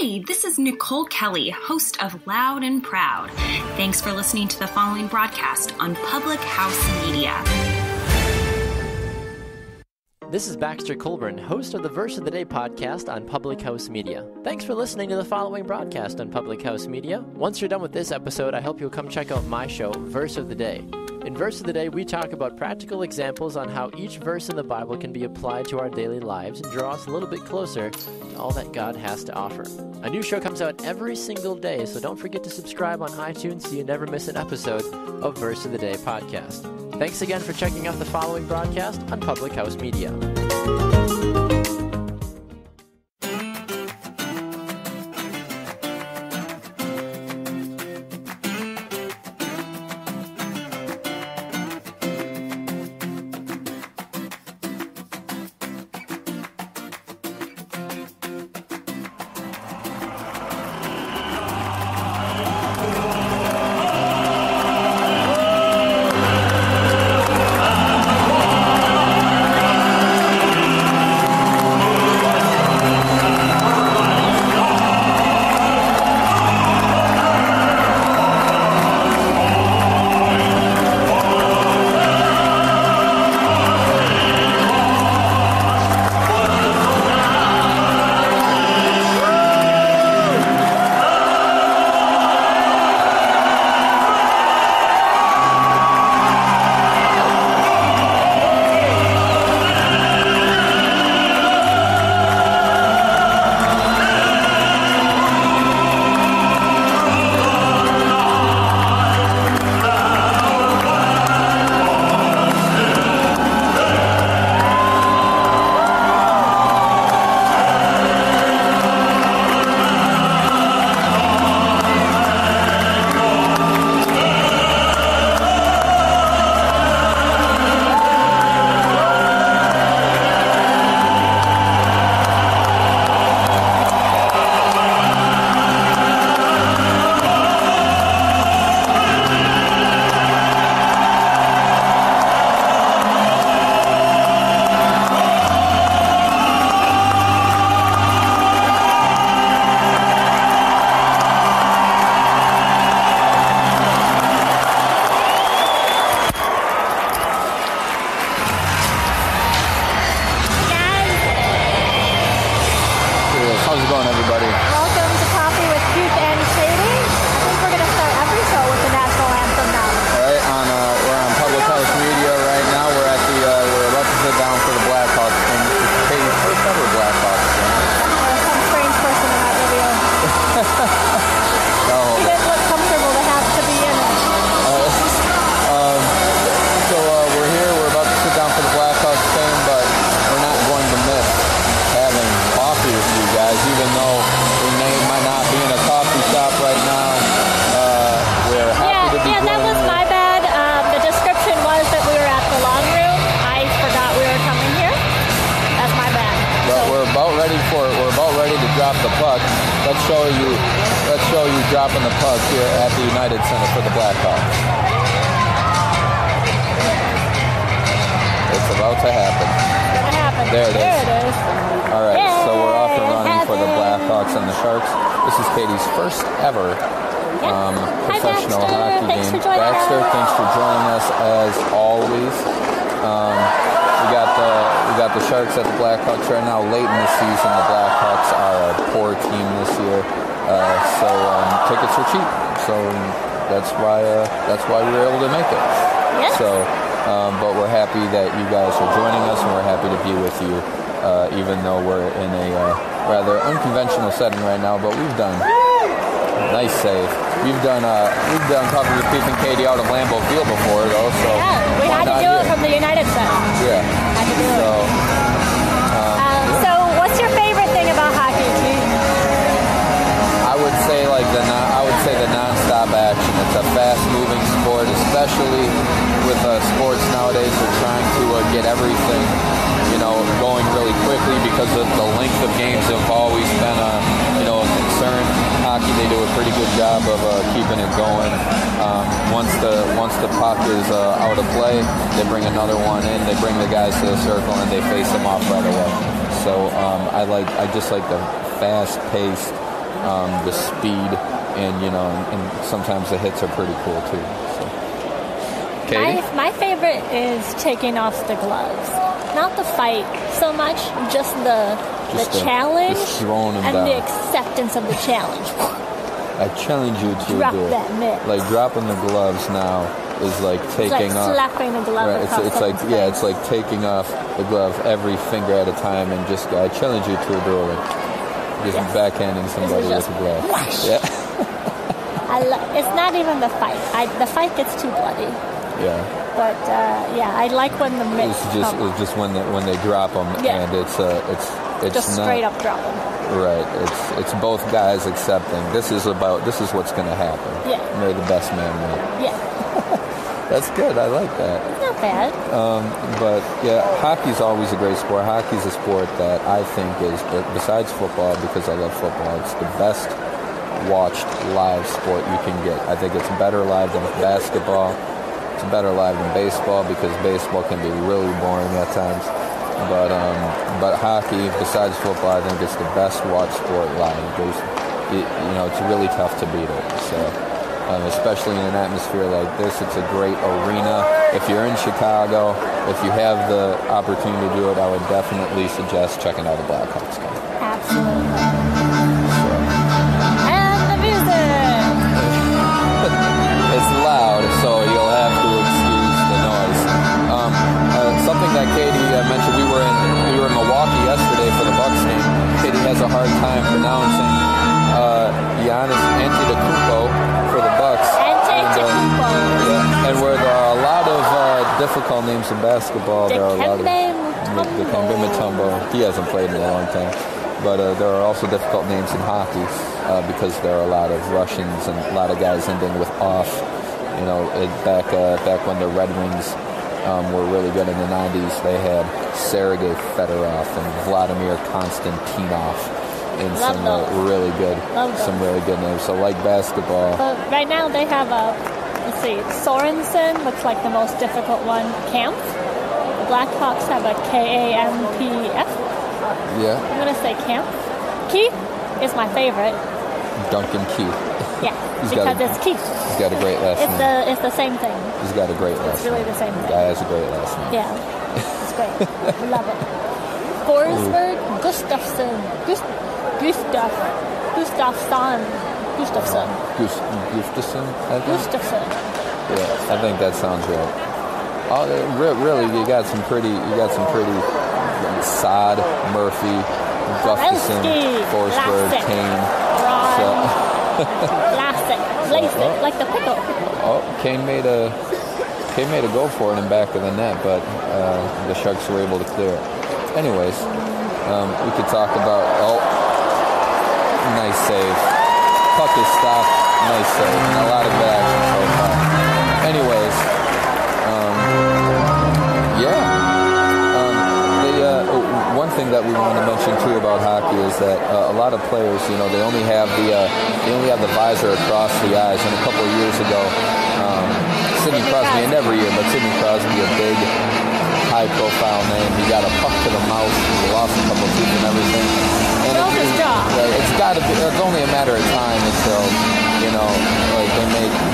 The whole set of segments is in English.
Hey, this is Nicole Kelly, host of Loud and Proud. Thanks for listening to the following broadcast on Public House Media. This is Baxter Colburn, host of the Verse of the Day podcast on Public House Media. Thanks for listening to the following broadcast on Public House Media. Once you're done with this episode, I hope you'll come check out my show, Verse of the Day. In Verse of the Day, we talk about practical examples on how each verse in the Bible can be applied to our daily lives and draw us a little bit closer to all that God has to offer. A new show comes out every single day, so don't forget to subscribe on iTunes so you never miss an episode of Verse of the Day podcast. Thanks again for checking out the following broadcast on Public House Media. Let's show you dropping the puck here at the United Center for the Blackhawks. It's about to happen. There it is. All right, yay! So we're off and running for the Blackhawks and the Sharks. This is Katie's first ever professional hockey game. Baxter, thanks for joining us as always. We got the Sharks at the Blackhawks right now. Late in the season, the Blackhawks are a poor team this year, so tickets are cheap. So that's why we were able to make it. Yes. So, but we're happy that you guys are joining us, and we're happy to be with you, even though we're in a rather unconventional setting right now. But we've done nice save. We've done Coffee with Keith and Katie out of Lambeau Field before, though. So yeah, we had to do it from the United Center. Yeah. Had to do it. So what's your favorite thing about hockey, Keith? I would say the non-stop action. It's a fast-moving sport, especially with sports nowadays. They're trying to get everything, going really quickly because of the length of games have always been a concern. Hockey, they do a pretty good job of keeping it going. Once the puck is out of play, they bring another one in. They bring the guys to the circle and they face them off right away. So I just like the fast-paced the speed, and and sometimes the hits are pretty cool too. So. Katie? My favorite is taking off the gloves. Not the fight so much, just the challenge just throwing them and down. the acceptance of the challenge. I challenge you to drop do it. that mitt. Like dropping the gloves now is like taking it's like off. slapping the glove Right, across it's like someone's it's like taking off the glove every finger at a time, and just I challenge you to a duel. Just backhanding somebody with a glove. Whoosh. Yeah. It's not even the fight. The fight gets too bloody. Yeah. But I like when the mitts It's just when they drop them, and it's just not, straight up drop them. Right. It's both guys accepting this is what's going to happen. Yeah. May the best man win. Yeah. That's good. I like that. It's not bad. But yeah, hockey's always a great sport. Hockey's a sport that I think is, besides football, because I love football, it's the best watched live sport you can get. I think it's better live than basketball. It's better live than baseball, because baseball can be really boring at times. But hockey, besides football, I think it's the best watched sport live. It's really tough to beat it. So. Especially in an atmosphere like this, it's a great arena. If you're in Chicago, if you have the opportunity to do it, I would definitely suggest checking out a Blackhawks game. Absolutely. And the music! It's loud, so you'll have to excuse the noise. Something that Katie mentioned, we were in Milwaukee yesterday for the Bucks game. Katie has a hard time pronouncing Giannis Antetokounmpo for the Bucks. And where there are a lot of difficult names in basketball, there are a lot of Dikembe Mutombo. He hasn't played in a long time, but there are also difficult names in hockey because there are a lot of Russians and a lot of guys ending with off. Back when the Red Wings were really good in the '90s, they had Sergei Fedorov and Vladimir Konstantinov. And some really good names. So like basketball. But right now they have Sorensen looks like the most difficult one. Kampf. The Blackhawks have a Kampf. Yeah. I'm gonna say Kampf. Keith is my favorite. Duncan Keith. Yeah, because it's Keith. He's got a great last name. It's the same thing. He's got a great last name. It's really the same thing. The guy has a great last name. Yeah, it's great. Love it. Forsberg, Gustafsson. Gustafsson. Gustafsson. Yeah, I think that sounds right. Oh, really, you got some pretty Saad, Murphy, Gustafsson, Forsberg, Kane. Lasik, like the pickle. Oh, Kane made a go for it in back of the net, but the Sharks were able to clear it. Anyways, we could talk about. Nice save. Puck is stopped. Nice save. A lot of good action so far. Anyways, one thing that we want to mention too about hockey is that a lot of players, they only have the visor across the eyes. And a couple of years ago, Sidney Crosby, and every year, but Sidney Crosby, a big, high-profile name. He got a puck to the mouth. He lost a couple of teeth and everything. And it's got to be. It's only a matter of time until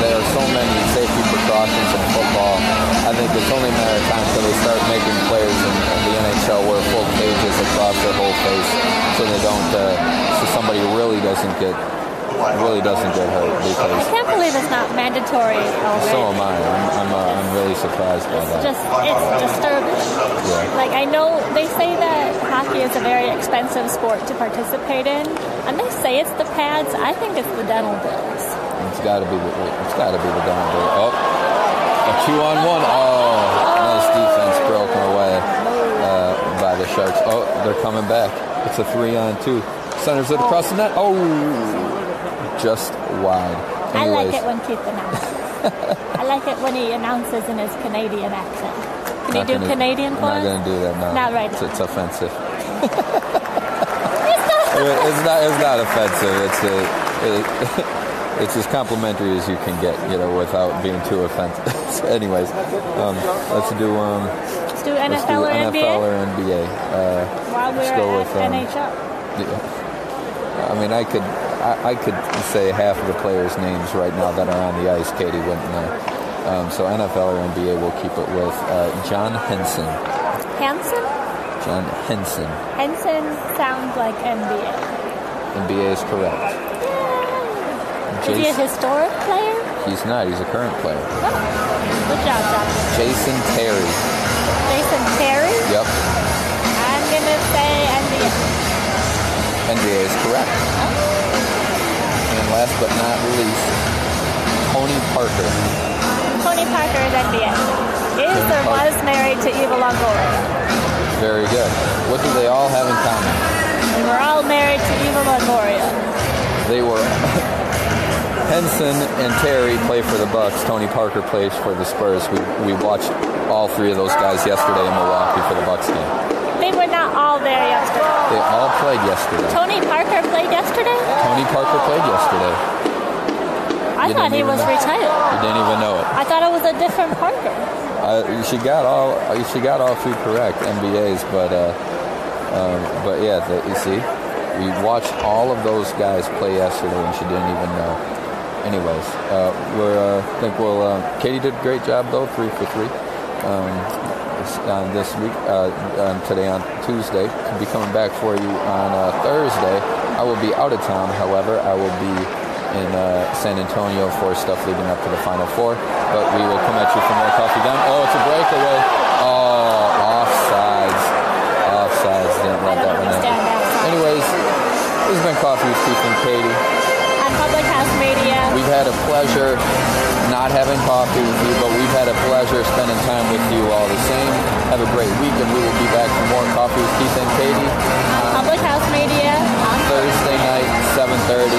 there are so many safety precautions in football. I think it's only a matter of time until they start making players in the NHL wear full cages across their whole face, so they don't. So somebody really doesn't get hurt. Because I can't believe it's not mandatory already. So am I. I'm really surprised by that. It's disturbing. Yeah. Like, I know they say that hockey is a very expensive sport to participate in, and they say it's the pads. I think it's the dental bills. It's got to be the dental bills. Oh, a 2-on-1. Oh, nice defense broken away by the Sharks. Oh, they're coming back. It's a 3-on-2. Centers it across the net. Oh, just wide. Anyways. I like it when Keith announces. I like it when he announces in his Canadian accent. Can you do Canadian for us? I'm not going to do that now. Not right now. It's offensive. It's not offensive. It's as complimentary as you can get, without being too offensive. So anyways, let's do NFL or NBA. While we're go at with NHL. Yeah. I mean, I I could say half of the players' names right now that are on the ice. Katie wouldn't know. So NFL or NBA, we'll keep it with John Henson. Hansen? John Henson. Henson sounds like NBA. NBA is correct. Is he a historic player? He's not. He's a current player. Oh. Good job, John. Jason Terry. Jason Terry? Yep. I'm going to say NBA. NBA is correct. Oh. And last but not least, Tony Parker. Tony Parker is NBA. Is or was married to Eva Longoria. Very good. What do they all have in common? They were all married to Eva Longoria. They were... Henson and Terry play for the Bucks. Tony Parker plays for the Spurs. We watched all three of those guys yesterday in Milwaukee for the Bucks game. They were not all there yesterday. They all played yesterday. Tony Parker played yesterday? Tony Parker played yesterday. I thought he was retired. You didn't even know it. I thought it was a different Parker. She got all three correct NBAs, but yeah, you see, we watched all of those guys play yesterday, and she didn't even know. Anyways, I think Katie did a great job though, 3 for 3 this week. Today on Tuesday, I'll be coming back for you on Thursday. I will be out of town, however, I will be in San Antonio for stuff leading up to the Final Four. But we will come at you for more Coffee Gun. Oh, it's a breakaway. Oh, offsides. Didn't let that one in. Anyways, this has been Coffee with Keith and Katie. On Public House Media. We've had a pleasure not having coffee with you, but we've had a pleasure spending time with you all the same. Have a great week, and we will be back for more Coffee with Keith and Katie on Public House Media on Thursday night, 7:30.